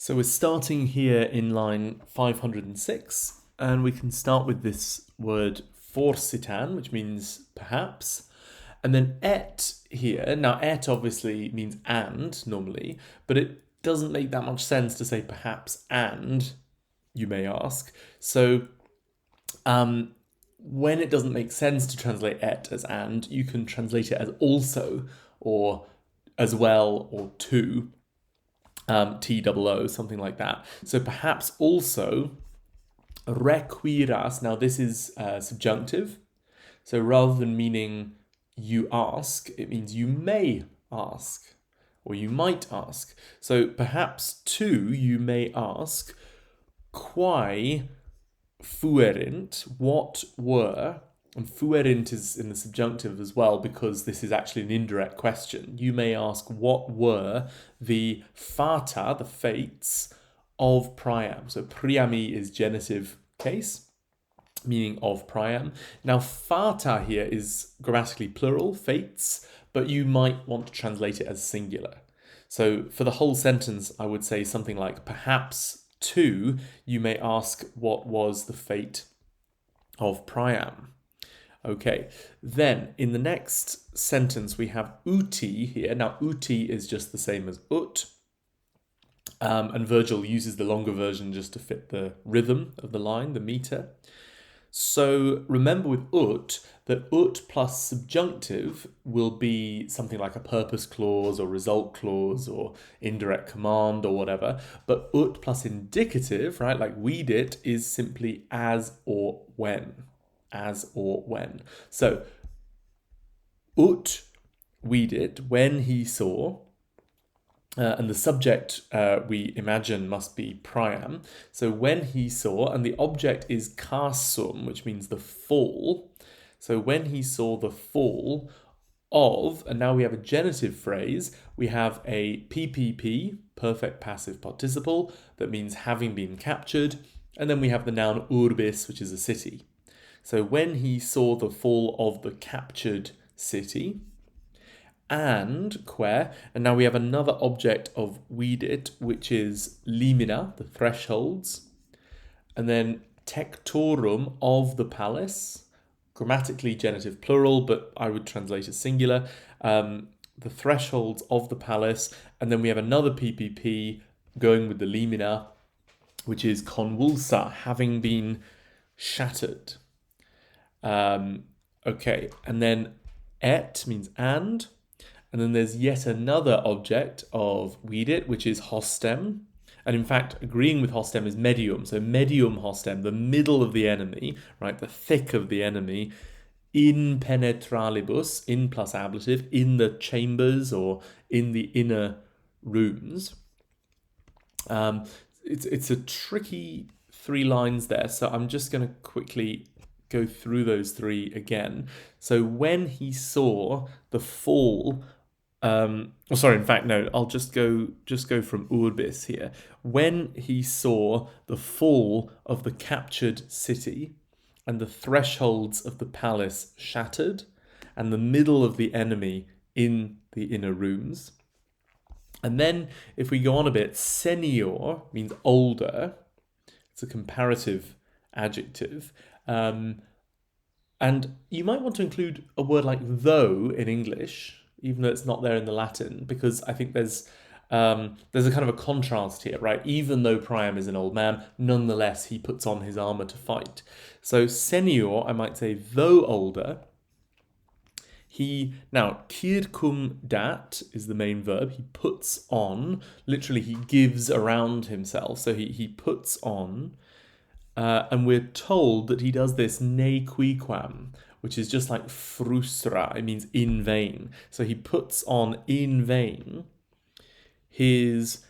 So we're starting here in line 506, and we can start with this word forsitan, which means perhaps, and then et here. Now, et obviously means and normally, but it doesn't make that much sense to say perhaps and, you may ask. So, when it doesn't make sense to translate et as and, you can translate it as also, or as well, or to. TOO, something like that. So perhaps also requiras. Now this is subjunctive. So rather than meaning you ask, it means you may ask or you might ask. So perhaps too, you may ask, quae fuerint, what were, and fuerint is in the subjunctive as well because this is actually an indirect question. You may ask, what were the fata, the fates, of Priam? So Priami is genitive case, meaning of Priam. Now fata here is grammatically plural, fates, but you might want to translate it as singular. So for the whole sentence, I would say something like, perhaps too, you may ask what was the fate of Priam. Okay, then in the next sentence we have uti here. Now uti is just the same as ut, and Virgil uses the longer version just to fit the rhythm of the line, the meter. So remember with ut that ut plus subjunctive will be something like a purpose clause or result clause or indirect command or whatever. But ut plus indicative, right, like we did, is simply as or when. As or when. So ut we did when he saw. And the subject we imagine must be Priam. So when he saw, and the object is kasum, which means the fall. So when he saw the fall of, and now we have a genitive phrase, we have a PPP, perfect passive participle, that means having been captured, and then we have the noun urbis, which is a city. So when he saw the fall of the captured city, and quae, and now we have another object of vidit, which is limina, the thresholds, and then tectorum, of the palace, grammatically genitive plural, but I would translate as singular, the thresholds of the palace, and then we have another PPP going with the limina, which is convulsa, having been shattered. Okay, and then et means and then there's yet another object of vidit, which is hostem. And in fact, agreeing with hostem is medium. So medium hostem, the middle of the enemy, right, the thick of the enemy, in penetralibus, in plus ablative, in the chambers or in the inner rooms. It's a tricky 3 lines there, so I'm just going to quickly go through those 3 again. So when he saw the fall, in fact, no, I'll just go from urbis here. When he saw the fall of the captured city and the thresholds of the palace shattered and the middle of the enemy in the inner rooms. And then if we go on a bit, senior means older. It's a comparative adjective. And you might want to include a word like though in English, even though it's not there in the Latin, because I think there's a kind of a contrast here, right? Even though Priam is an old man, nonetheless he puts on his armor to fight. So senior, I might say, though older. Now circum dat is the main verb. He puts on, literally he gives around himself. So he puts on, and we're told that he does this ne quiquam, which is just like frustra. It means in vain. So he puts on in vain his.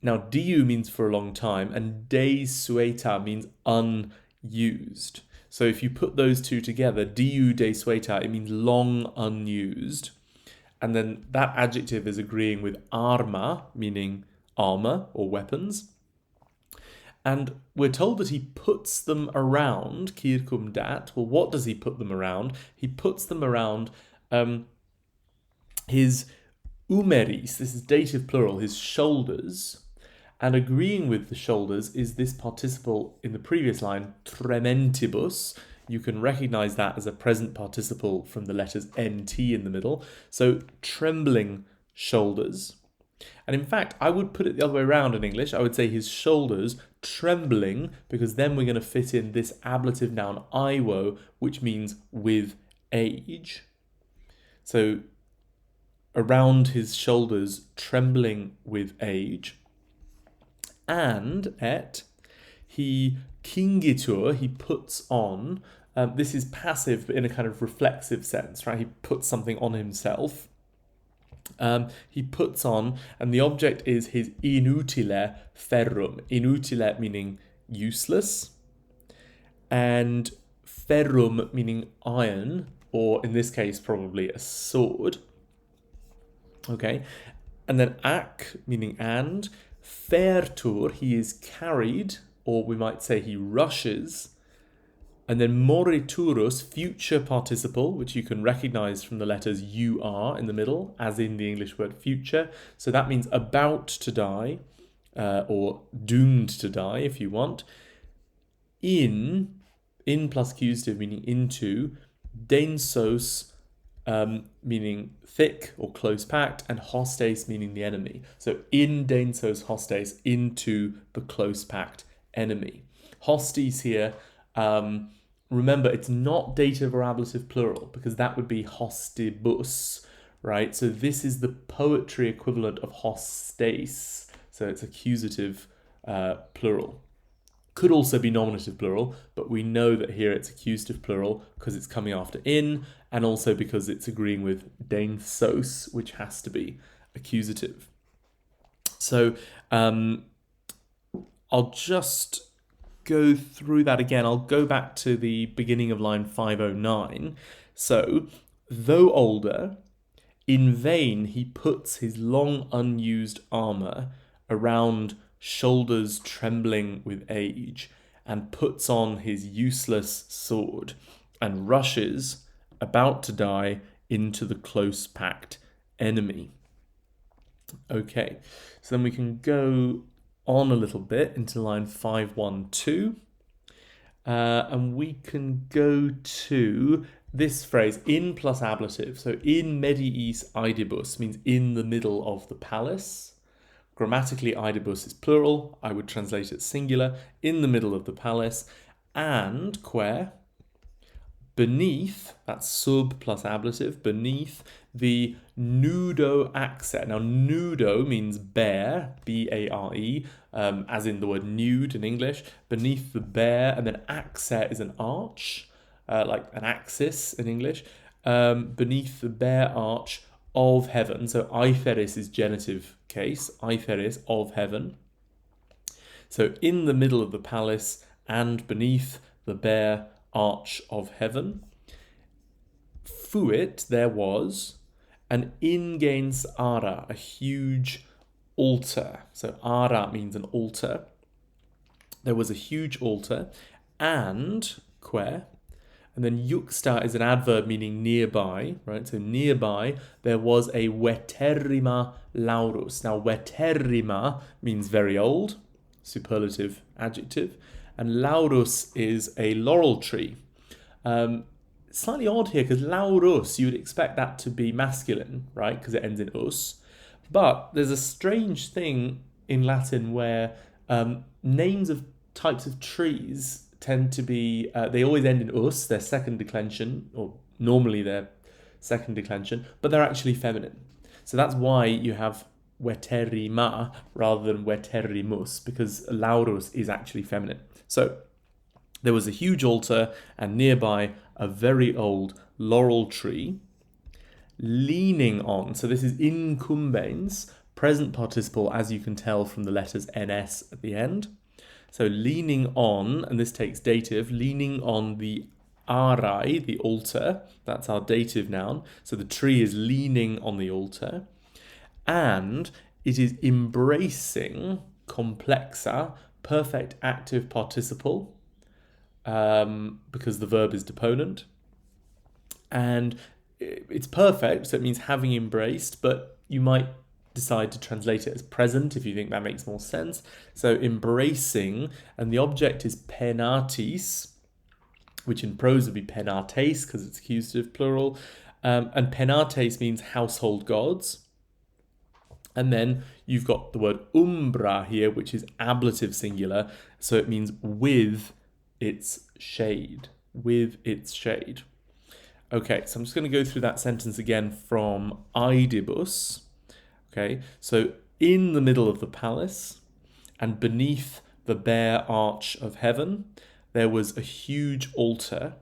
Now diu means for a long time, and desueta means unused. So if you put those 2 together, diu desueta, it means long unused. And then that adjective is agreeing with arma, meaning armor or weapons. And we're told that he puts them around, circum dat. Well, what does he put them around? He puts them around his umeris, this is dative plural, his shoulders, And agreeing with the shoulders is this participle in the previous line, trementibus. You can recognize that as a present participle from the letters nt in the middle. So trembling shoulders. And in fact, I would put it the other way around in English. I would say his shoulders trembling, because then we're going to fit in this ablative noun iwo, which means with age. So around his shoulders trembling with age. And he kingitur, he puts on, this is passive but in a kind of reflexive sense, right? He puts something on himself. He puts on, and the object is his inutile ferrum. Inutile meaning useless, and ferrum meaning iron, or in this case probably a sword. Okay, and then ac meaning and, fertur, he is carried, or we might say he rushes. And then moriturus, future participle, which you can recognize from the letters UR in the middle, as in the English word future. So that means about to die, or doomed to die, if you want. In plus accusative, meaning into, densos, meaning thick or close packed, and hostes, meaning the enemy. So in densos hostes, into the close packed enemy. Hostes here, remember, it's not dative or ablative plural, because that would be hostibus, right? So this is the poetry equivalent of hostes. So it's accusative plural. Could also be nominative plural, but we know that here it's accusative plural because it's coming after in, and also because it's agreeing with densos, which has to be accusative. So I'll just go through that again. I'll go back to the beginning of line 509. So, though older, in vain he puts his long unused armour around shoulders trembling with age, and puts on his useless sword, and rushes, about to die, into the close-packed enemy. Okay, so then we can go on a little bit into line 512, and we can go to this phrase, in plus ablative. So in mediis aedibus means in the middle of the palace. Grammatically, aedibus is plural. I would translate it singular, in the middle of the palace. And quae, beneath, that's sub plus ablative, beneath the nudo accent. Now, nudo means bare, B-A-R-E, as in the word nude in English. Beneath the bare, and then accent is an arch, like an axis in English. Beneath the bare arch of heaven. So aitheris is genitive case, aitheris of heaven. So in the middle of the palace and beneath the bare arch of heaven. Fuit, there was, an ingens ara, a huge altar. So ara means an altar. There was a huge altar, and quae, and then juxta is an adverb meaning nearby, right? So nearby, there was a veterrima laurus. Now, veterrima means very old, superlative adjective, and laurus is a laurel tree. Slightly odd here, because laurus, you would expect that to be masculine, right? Because it ends in us. But there's a strange thing in Latin where names of types of trees tend to be, they always end in us, their second declension, or normally their second declension, but they're actually feminine. So that's why you have veterrima rather than veterrimus, because laurus is actually feminine. So there was a huge altar, and nearby a very old laurel tree, leaning on, so this is incumbens, present participle, as you can tell from the letters ns at the end. So leaning on, and this takes dative, leaning on the arai, the altar, that's our dative noun. So the tree is leaning on the altar, and it is embracing, complexa, perfect active participle, because the verb is deponent. And it's perfect, so it means having embraced, but you might decide to translate it as present if you think that makes more sense. So embracing, and the object is penatis, which in prose would be penates because it's accusative plural. And penates means household gods. And then you've got the word umbra here, which is ablative singular. So it means with its shade. With its shade. Okay, so I'm just going to go through that sentence again from Aedibus. Okay, so in the middle of the palace and beneath the bare arch of heaven, there was a huge altar,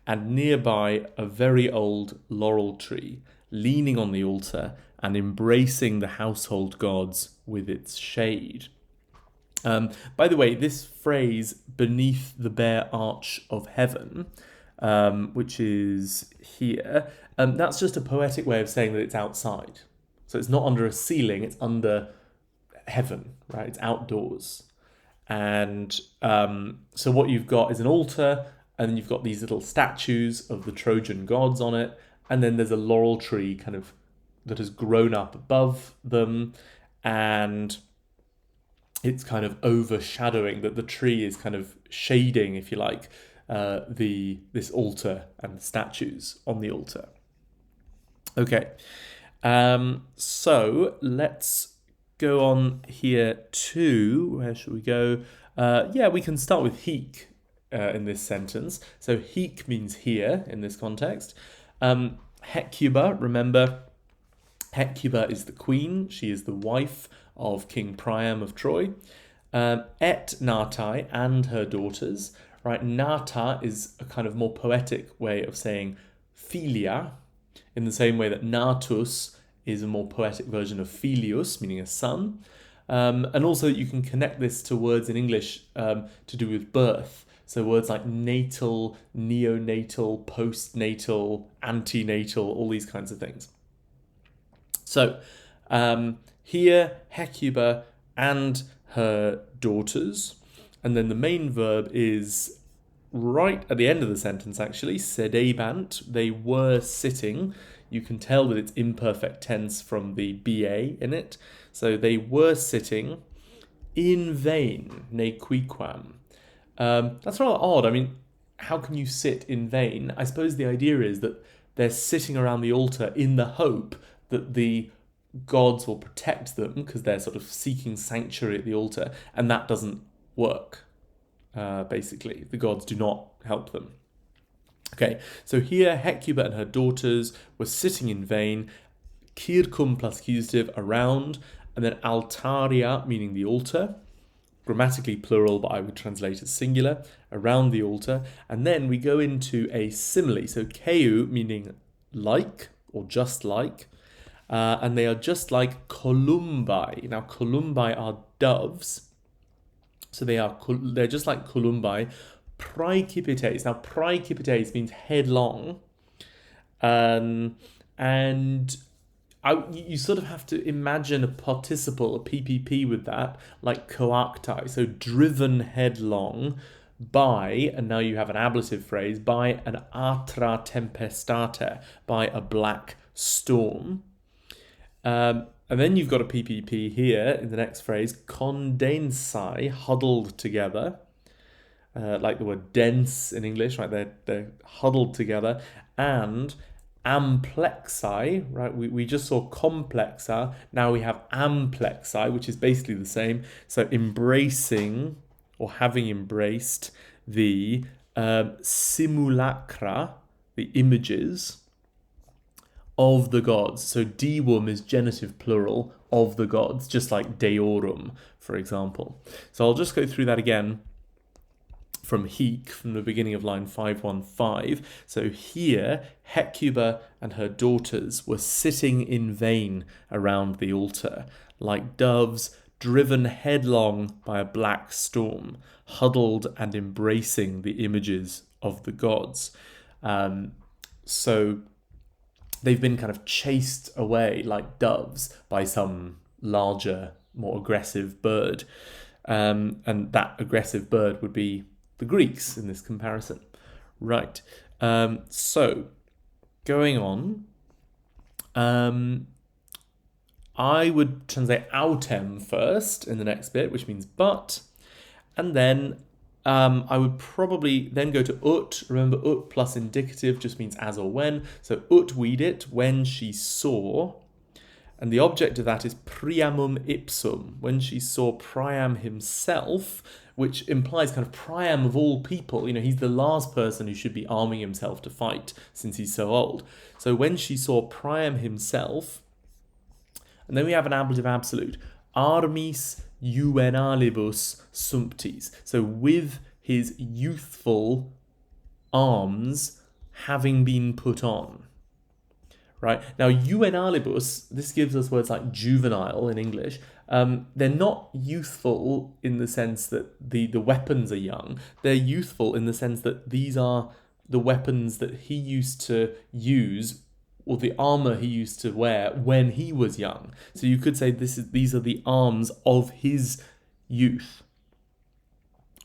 and nearby a very old laurel tree, leaning on the altar and embracing the household gods with its shade. By the way, this phrase, beneath the bare arch of heaven, which is here, that's just a poetic way of saying that it's outside. So it's not under a ceiling, it's under heaven, right? It's outdoors. And so what you've got is an altar, and then you've got these little statues of the Trojan gods on it, and then there's a laurel tree kind of that has grown up above them, and it's kind of overshadowing, that the tree is kind of shading, if you like, this altar and the statues on the altar. Okay, so let's go on here to, where should we go? We can start with hic in this sentence. So hic means here in this context. Hecuba, remember, Hecuba is the queen. She is the wife of King Priam of Troy. Et natai, and her daughters. Right, nata is a kind of more poetic way of saying filia, in the same way that natus is a more poetic version of filius, meaning a son. And also you can connect this to words in English to do with birth. So words like natal, neonatal, postnatal, antenatal, all these kinds of things. So here, Hecuba and her daughters. And then the main verb is right at the end of the sentence, actually, sedebant. They were sitting. You can tell that it's imperfect tense from the BA in it. So they were sitting in vain, nequequam. That's rather odd. I mean, how can you sit in vain? I suppose the idea is that they're sitting around the altar in the hope that the gods will protect them, because they're sort of seeking sanctuary at the altar, and that doesn't work. Basically, the gods do not help them. Okay, so here Hecuba and her daughters were sitting in vain, circum plus accusative, around, and then altaria, meaning the altar, grammatically plural, but I would translate as singular, around the altar. And then we go into a simile, so keu, meaning like, or just like, and they are just like columbae. Now, columbae are doves, so they're just like columbae. Praecipites. Now, praecipites means headlong, and you sort of have to imagine a participle, a PPP with that, like coacti, so driven headlong by, and now you have an ablative phrase, by an atra tempestate, by a black storm. And then you've got a PPP here in the next phrase, condensai, huddled together, like the word dense in English, right? They're huddled together, and amplexi, right? We just saw complexa, now we have amplexi, which is basically the same. So embracing, or having embraced, the simulacra, the images of the gods. So divum is genitive plural of the gods, just like deorum, for example. So I'll just go through that again from hic, from the beginning of line 515. So here, Hecuba and her daughters were sitting in vain around the altar, like doves driven headlong by a black storm, huddled and embracing the images of the gods. So they've been kind of chased away like doves by some larger, more aggressive bird. And that aggressive bird would be the Greeks in this comparison. Right. So, going on, I would translate autem first in the next bit, which means but, and then I would probably then go to ut. Remember, ut plus indicative just means as or when. So ut vidit, when she saw. And the object of that is priamum ipsum, when she saw Priam himself, which implies kind of Priam of all people. You know, he's the last person who should be arming himself to fight since he's so old. So when she saw Priam himself, and then we have an ablative absolute, armis juvenalibus sumptis. So with his youthful arms having been put on. Right, now juvenalibus, this gives us words like juvenile in English. They're not youthful in the sense that the weapons are young. They're youthful in the sense that these are the weapons that he used to use, or the armor he used to wear when he was young. So you could say these are the arms of his youth.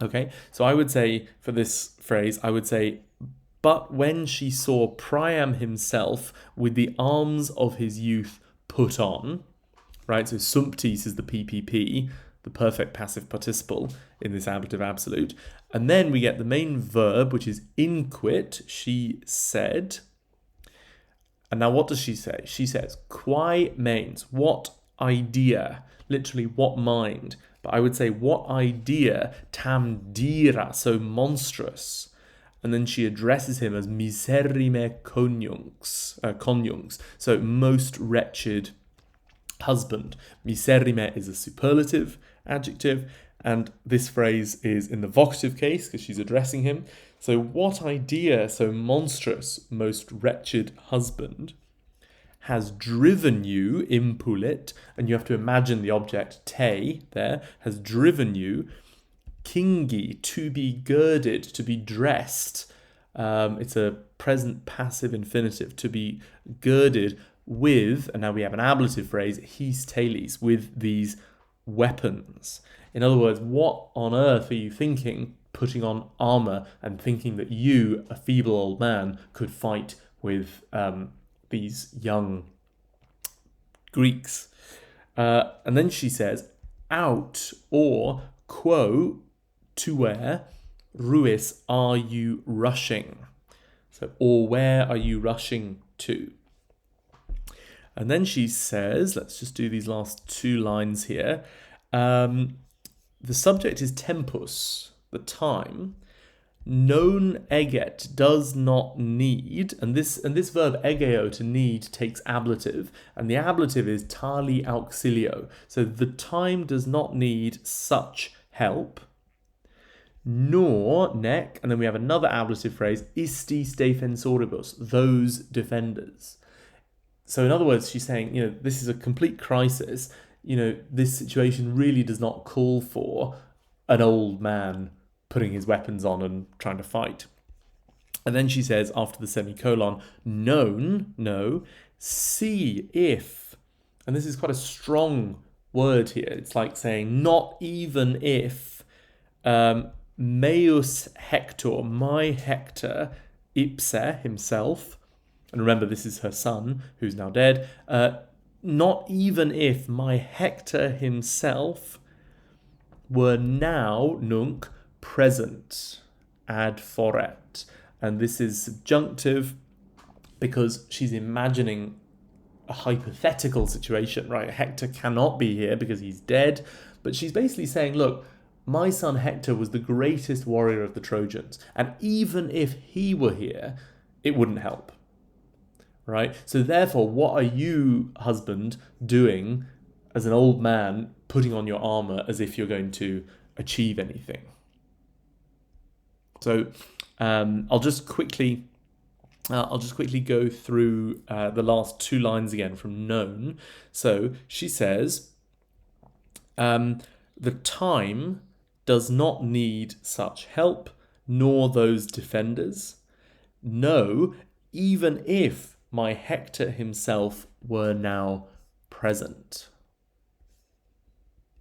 Okay, so I would say for this phrase, I would say, but when she saw Priam himself with the arms of his youth put on, right? So sumptis is the PPP, the perfect passive participle in this ablative absolute. And then we get the main verb, which is inquit, she said. And now what does she say? She says, quae mains, what idea, literally what mind. But I would say, what idea tam dira, so monstrous. And then she addresses him as miserrime conjunx, so most wretched husband. Miserrime is a superlative adjective, and this phrase is in the vocative case because she's addressing him. So what idea, so monstrous, most wretched husband, has driven you, impulit, and you have to imagine the object te there, has driven you, kingi, to be girded, to be dressed. It's a present passive infinitive, to be girded with, and now we have an ablative phrase, his teles, with these weapons. In other words, what on earth are you thinking putting on armor and thinking that you, a feeble old man, could fight with these young Greeks? And then she says, out, or quo, to where, ruis, are you rushing? So, or where are you rushing to? And then she says, let's just do these last two lines here. The subject is tempus, the time. Non eget, does not need, and this verb egeo, to need, takes ablative, and the ablative is tali auxilio. So the time does not need such help. Nor, nec, and then we have another ablative phrase, istis defensoribus, those defenders. So in other words, she's saying, you know, this is a complete crisis. You know, this situation really does not call for an old man putting his weapons on and trying to fight. And then she says, after the semicolon, no, see if, and this is quite a strong word here. It's like saying, not even if, meus Hector, my Hector, ipse, himself, and remember this is her son, who's now dead, not even if my Hector himself were now, nunc, present, ad foret. And this is subjunctive because she's imagining a hypothetical situation, right? Hector cannot be here because he's dead, but she's basically saying, look, my son Hector was the greatest warrior of the Trojans, and even if he were here, it wouldn't help, right? So therefore, what are you, husband, doing as an old man, putting on your armor as if you're going to achieve anything? So I'll just quickly go through the last two lines again from known. So she says, the time does not need such help, nor those defenders. No, even if my Hector himself were now present.